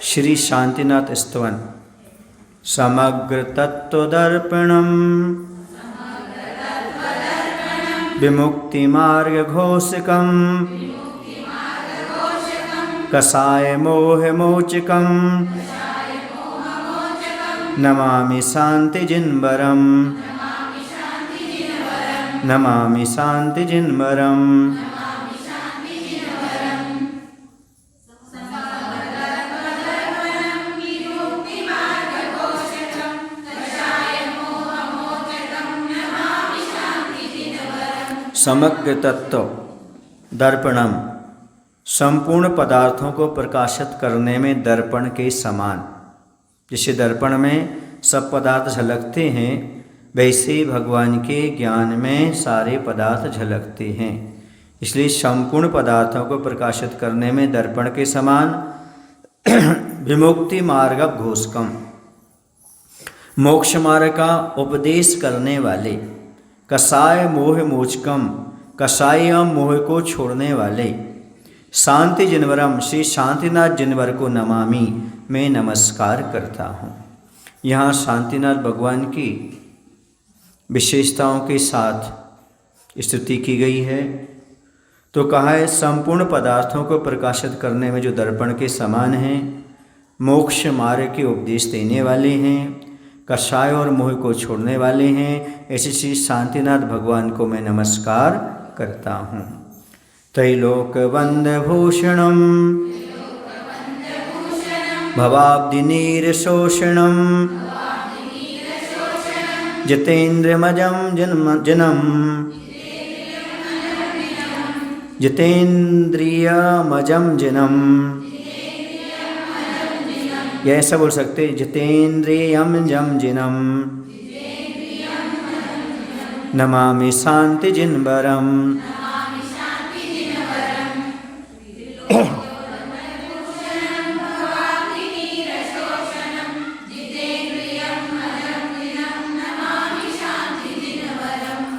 श्री शांतिनाथ स्तवन। समग्र तत्वदर्पणम विमुक्ति मार्ग घोषकम कसाय मोह मोचकम नमामि शांति जिन्वरम नमामि शांति जिन्वरम। समग्र तत्व दर्पणम संपूर्ण पदार्थों को प्रकाशित करने में दर्पण के समान। जैसे दर्पण में सब पदार्थ झलकते हैं, वैसे भगवान के ज्ञान में सारे पदार्थ झलकते हैं। इसलिए संपूर्ण पदार्थों को प्रकाशित करने में दर्पण के समान। विमुक्ति मार्ग घोषकम मोक्ष मार्ग का उपदेश करने वाले। कसाय मोह मोचकम कसाय मोह को छोड़ने वाले। शांति जिनवरम श्री शांतिनाथ जिनवर को नमामि मैं नमस्कार करता हूँ। यहाँ शांतिनाथ भगवान की विशेषताओं के साथ स्तुति की गई है। तो कहा है संपूर्ण पदार्थों को प्रकाशित करने में जो दर्पण के समान हैं, मोक्ष मार्ग के उपदेश देने वाले हैं, कषाय और मोह को छोड़ने वाले हैं, ऐसे श्री शांतिनाथ भगवान को मैं नमस्कार करता हूँ। त्रैलोक वंदभूषणम भवाब्धिनीर शोषणम जितेन्द्रियमजम जिनम जितेन्द्रियमजम जिनम। यह ऐसा बोल सकते जितेन्द्रियम जम जिनम नमामि शांति जिन्वरम।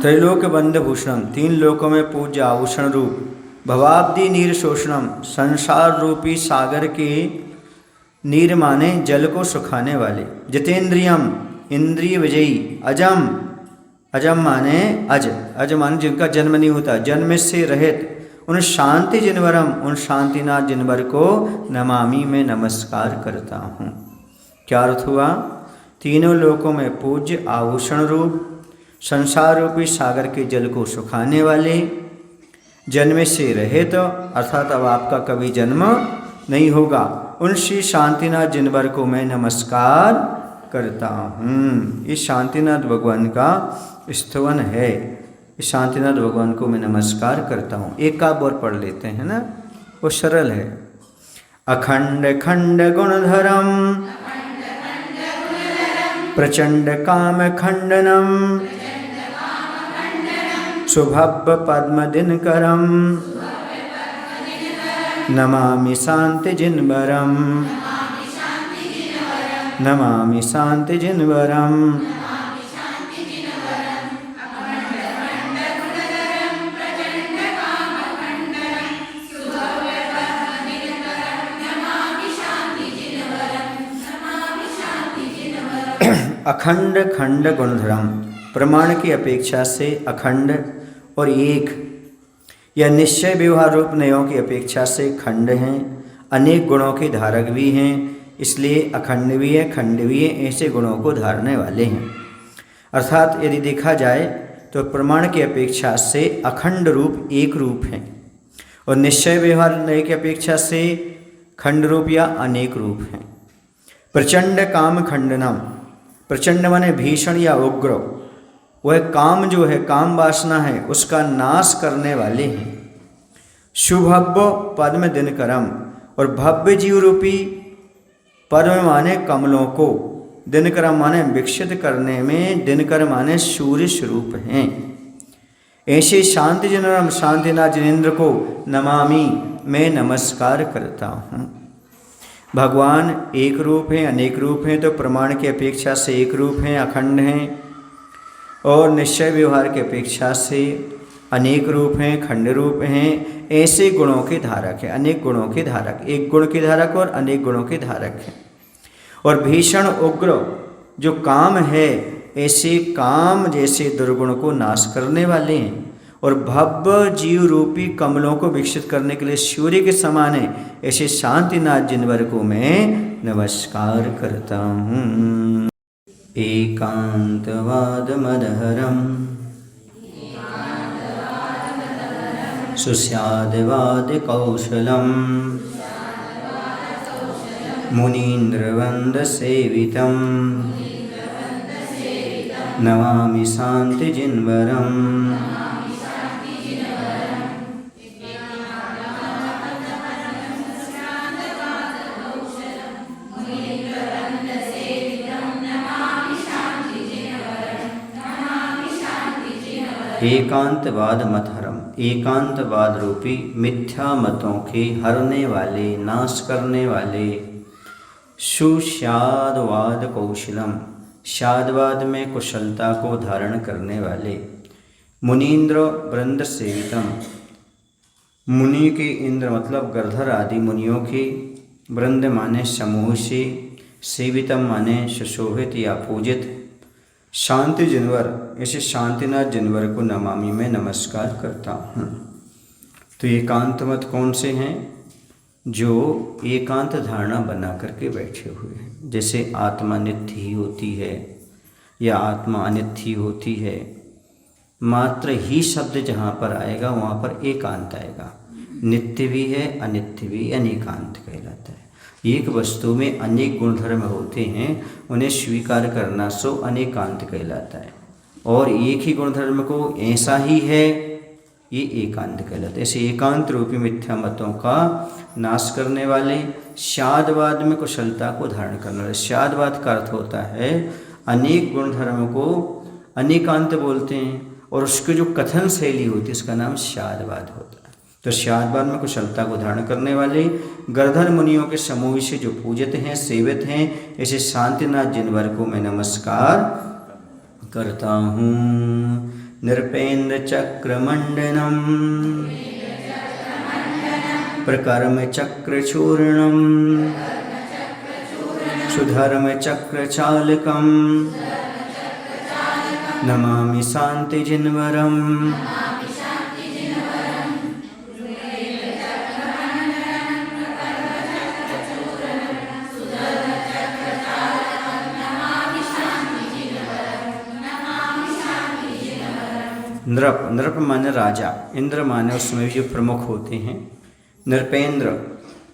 त्रैलोक बंधभूषणम तीन लोकों में पूज्य आभूषण रूप। भवाब्धि नीर शोषणम संसार रूपी सागर के नीर माने जल को सुखाने वाले। जितेंद्रियम इंद्रिय विजयी। अजम अजम माने अज माने जिनका जन्म नहीं होता, जन्म से रहित। उन शांति जिनवरम उन शांतिनाथ जिनवर को नमामि मैं नमस्कार करता हूँ। क्या अर्थ हुआ? तीनों लोकों में पूज्य आभूषण रूप, संसार रूपी सागर के जल को सुखाने वाले, जन्म से रहित अर्थात अब आपका कभी जन्म नहीं होगा, उन श्री शांतिनाथ जिनवर को मैं नमस्कार करता हूँ। इस शांतिनाथ भगवान का स्तवन है। इस शांतिनाथ भगवान को मैं नमस्कार करता हूँ। एक का और पढ़ लेते हैं ना, वो सरल है। अखंड खंड गुणधरम प्रचंड काम खंडनम शुभव्य पद्म दिनकरम नमामि शांति जिन्वरम नमामि शांति जिन्वरम। अखंड खंड गुणधरम प्रमाण की अपेक्षा से अखंड और एक या निश्चय व्यवहार रूप नयों की अपेक्षा से खंड हैं। अनेक गुणों के धारक भी हैं, इसलिए अखंड भी है, खंड भी है, ऐसे गुणों को धारने वाले हैं। अर्थात यदि देखा जाए तो प्रमाण की अपेक्षा से अखंड रूप एक रूप हैं और निश्चय व्यवहार नय की अपेक्षा से खंड रूप या अनेक रूप हैं। प्रचंड काम खंडनम प्रचंड माने भीषण या उग्र, वह काम जो है काम वासना है उसका नाश करने वाले हैं। शुभव्य पद्म दिनकरम और भव्य जीव रूपी पद्म माने कमलों को, दिनकरम माने विकसित करने में, दिनकर माने सूर्य स्वरूप हैं। ऐसे शांति जिनवरम शांतिनाथ जिनेन्द्र को नमामि मैं नमस्कार करता हूँ। भगवान एक रूप हैं, अनेक रूप हैं, तो प्रमाण की अपेक्षा से एक रूप हैं, अखंड हैं, और निश्चय व्यवहार की अपेक्षा से अनेक रूप हैं, खंड रूप हैं, ऐसे गुणों के धारक है, अनेक गुणों के धारक, एक गुण के धारक और अनेक गुणों के धारक है। और भीषण उग्र जो काम है, ऐसे काम जैसे दुर्गुण को नाश करने वाले हैं। और भव्य जीव रूपी कमलों को विकसित करने के लिए सूर्य के समान है, ऐसे शांतिनाथ जिनवर को मैं नमस्कार करता हूँ। एकांतवाद मदहरम सुस्यादवाद कौशलम मुनीन्द्रवंद सेवितम नमामि शांति जिनवरम। एकांतवाद मत हरम, एकांतवाद रूपी मिथ्या मतों के हरने वाले, नाश करने वाले। सुस्यादवाद कौशलम, शादवाद में कुशलता को धारण करने वाले। मुनीन्द्र वृंद सेवितम, मुनि के इंद्र मतलब गंधर्व आदि मुनियों के, वृंद माने समूह से, सेवितम माने सुशोभित या पूजित। शांति जिनवर, ऐसे शांतिनाथ जिनवर को नमामि में नमस्कार करता हूँ। तो एकांत मत कौन से हैं? जो एकांत धारणा बना करके बैठे हुए हैं, जैसे आत्मा नित्य ही होती है या आत्मा अनित्य ही होती है। मात्र ही शब्द जहाँ पर आएगा वहाँ पर एकांत आएगा। नित्य भी है, अनित्य भी, अनेकांत कहलाता है। एक वस्तु में अनेक गुणधर्म होते हैं, उन्हें स्वीकार करना सो अनेकांत कहलाता है। और एक ही गुणधर्म को ऐसा ही है, ये एकांत कहलाता है। ऐसे एकांत रूपी मिथ्या मतों का नाश करने वाले, शादवाद में कुशलता को धारण करने वाले। शादवाद का अर्थ होता है अनेक गुणधर्म को अनेकांत बोलते हैं, और उसकी जो कथन शैली होती है उसका नाम शादवाद होता है। तो शादवाद में कुशलता को धारण करने वाले गंधर्व मुनियों के समूह से जो पूजित हैं, सेवित हैं, ऐसे शांतिनाथ जिनवर को मैं नमस्कार करता हूँ। नृपेन्द्र चक्रमंडनम प्रकर्म चक्रचूर्णम सुधर्म चक्रचालकम नमामि शांति जिनवरम। नृप, नृप माने राजा, इंद्र माने उसमें भी जो प्रमुख होते हैं। नृपेंद्र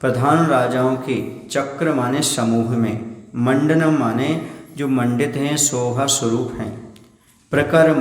प्रधान राजाओं के, चक्र माने समूह में, मंडनम माने जो मंडित हैं, शोभा स्वरूप हैं। प्रकर्म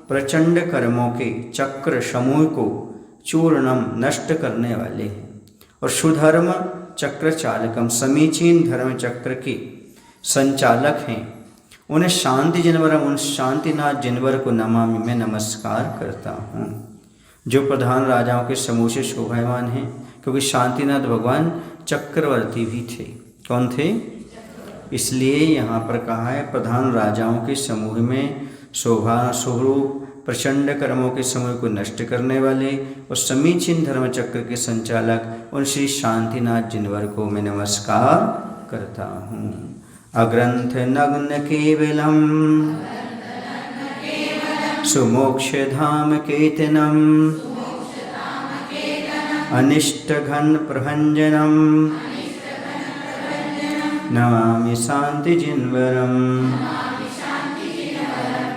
प्रचंड कर्मों के, चक्र समूह को, चूर्णम नष्ट करने वाले हैं। और सुधर्म चक्र चालकम समीचीन धर्म चक्र के संचालक हैं। उन्हें शांति जिनवरम, उन शांतिनाथ जिनवर को नमामि में नमस्कार करता हूँ। जो प्रधान राजाओं के समूह से शोभायमान हैं, क्योंकि शांतिनाथ भगवान चक्रवर्ती भी थे। कौन थे? इसलिए यहाँ पर कहा है प्रधान राजाओं के समूह में शोभा स्वरूप, प्रचंड कर्मों के समूह को नष्ट करने वाले और समीचीन धर्म चक्र के संचालक उन श्री शांतिनाथ जिनवर को मैं नमस्कार करता हूँ। अग्रंथ नग्न केवलम सुमोक्ष धाम केतनम अनिष्ट घन प्रभंजनम नमामि शांति जिनवरम।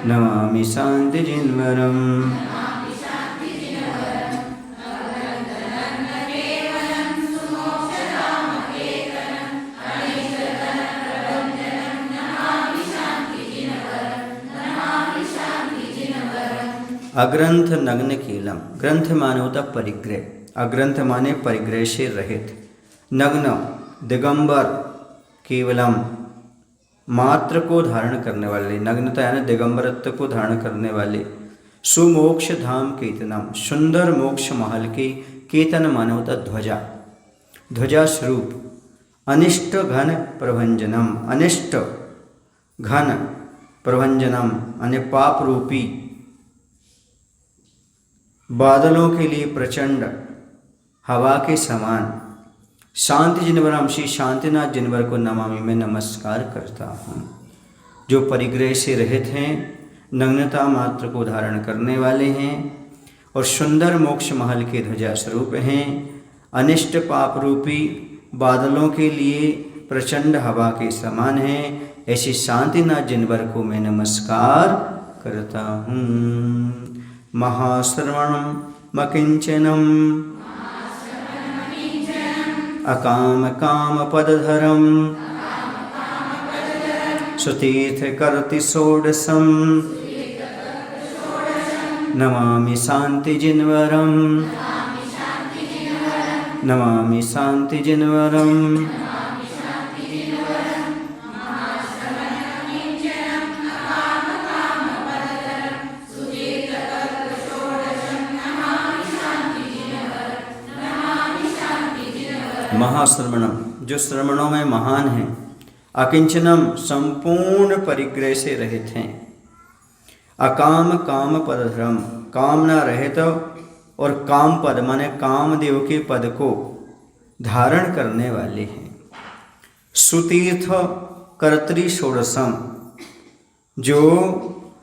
नमामि शांति जिनवरम। अग्रंथ नग्न कीलम, ग्रंथ माने होता परिग्रह, अग्रंथ माने परिग्रह से रहित। नग्न दिगंबर, केवलम मात्र को धारण करने वाले, नग्नता यानी दिगंबरत्व को धारण करने वाले। सुमोक्ष धाम केतनम, सुंदर मोक्ष महल के, केतन माने होता ध्वजा, ध्वजा स्वरूप। अनिष्ट घन प्रभंजनम, अनिष्ट घन प्रभंजनम यानी पाप रूपी बादलों के लिए प्रचंड हवा के समान शांति जिनवरम श्री शांतिनाथ जिनवर को नमामि मैं नमस्कार करता हूँ। जो परिग्रह से रहित हैं, नग्नता मात्र को धारण करने वाले हैं और सुंदर मोक्ष महल के ध्वजा स्वरूप हैं। अनिष्ट पाप रूपी बादलों के लिए प्रचंड हवा के समान हैं। ऐसे शांतिनाथ जिनवर को मैं नमस्कार करता हूँ। महाश्रवणम मकिंचनम अकाम काम पदधरम सुतीर्थ करति षोडशम नमामि शांति जिनवरम नमामि शांति जिनवरम। महाश्रवणम जो श्रवणों में महान हैं, अकिंचनम संपूर्ण परिग्रह से रहित हैं, अकाम काम पदधरम कामना रहित और काम पद माने कामदेव के पद को धारण करने वाले हैं। सुतीर्थ कर्तृ षोडशम जो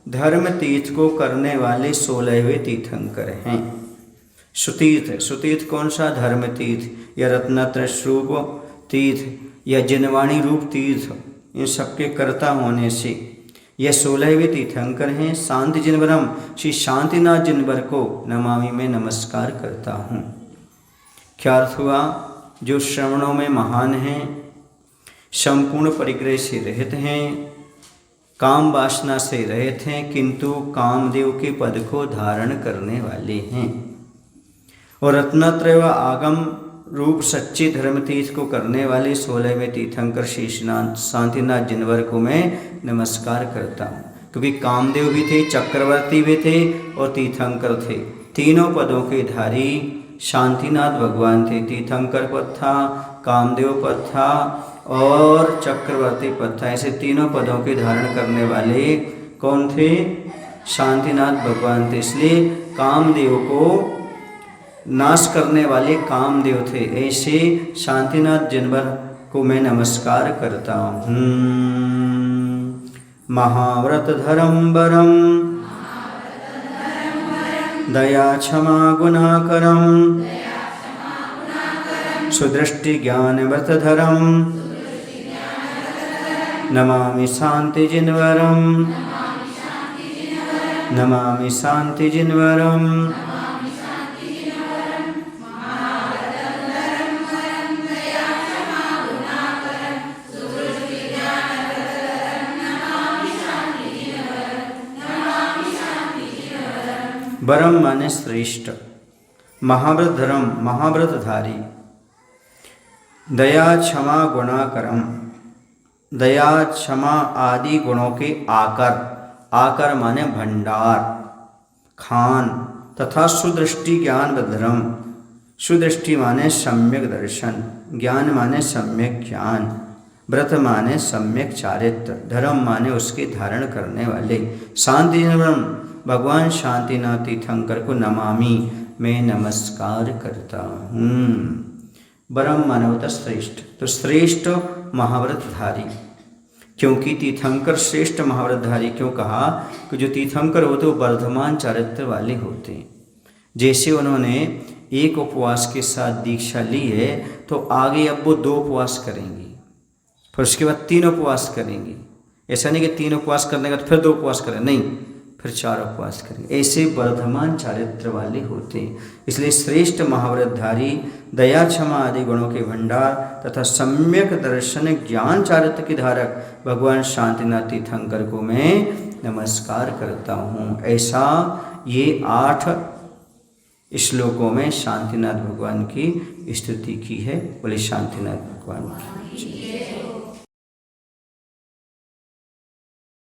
धर्म तीर्थ को करने वाले 16वें तीर्थंकर हैं। सुतीर्थ सुतीर्थ कौन सा? धर्म तीर्थ या रत्नत्र स्वरूप तीर्थ या जिनवाणी रूप तीर्थ, इन सबके कर्ता होने से यह 16वें तीर्थंकर हैं। शांति जिनवरम श्री शांतिनाथ जिनवर को नमामि मैं नमस्कार करता हूँ। क्या अर्थ हुआ? जो श्रवणों में महान हैं, संपूर्ण परिग्रह से रहित हैं, काम वासना से रहित हैं, किंतु कामदेव के पद को धारण करने वाले हैं और रत्नत्रय व आगम रूप सच्चे धर्म तीर्थ को करने वाले 16वें तीर्थंकर श्री शांतिनाथ जिनवर को मैं नमस्कार करता हूँ। क्योंकि कामदेव भी थे, चक्रवर्ती भी थे और तीर्थंकर थे। तीनों पदों के धारी शांतिनाथ भगवान थे। तीर्थंकर पद था, कामदेव पद था और चक्रवर्ती पद था। ऐसे तीनों पदों के धारण करने वाले कौन थे? शांतिनाथ भगवान थे। इसलिए कामदेव को नाश करने वाले कामदेव थे। ऐसे शांतिनाथ जिनवर को मैं नमस्कार करता हूँ। महाव्रत धरम्बरम दया क्षमा गुणाकरम सुदृष्टि ज्ञान व्रतधरम नमामि शांति जिनवरम नमामि शांति जिनवरम। वरम माने श्रेष्ठ, महाव्रत धर्म महाव्रतधारी, दया क्षमा गुणाकरम दया क्षमा आदि गुणों के आकर, आकर माने भंडार खान, तथा सुदृष्टि ज्ञान धर्म, सुदृष्टि माने सम्यक दर्शन, ज्ञान माने सम्यक ज्ञान, व्रत माने सम्यक चारित्र, धर्म माने उसके धारण करने वाले। शांति भगवान शांतिनाथ तीर्थंकर को नमामि मैं नमस्कार करता हूँ। परम मानवता श्रेष्ठ, तो श्रेष्ठ महाव्रतधारी। क्योंकि तीर्थंकर श्रेष्ठ महाव्रतधारी क्यों कहा? कि जो तीर्थंकर होते वो वर्धमान चारित्र वाले होते हैं। जैसे उन्होंने एक उपवास के साथ दीक्षा ली है तो आगे अब वो 2 उपवास करेंगे, फिर उसके बाद 3 उपवास करेंगे। ऐसा नहीं कि 3 उपवास करने के बाद फिर 2 उपवास करें, नहीं, फिर 4 उपवास करेंगे। ऐसे वर्धमान चारित्र वाले होते हैं। इसलिए श्रेष्ठ महाव्रतधारी, दया क्षमा आदि गुणों के भंडार तथा सम्यक दर्शन ज्ञान चारित्र के धारक भगवान शांतिनाथ तीर्थंकर को मैं नमस्कार करता हूँ। ऐसा ये 8 श्लोकों में शांतिनाथ भगवान की स्तुति की है। बोले शांतिनाथ भगवान की।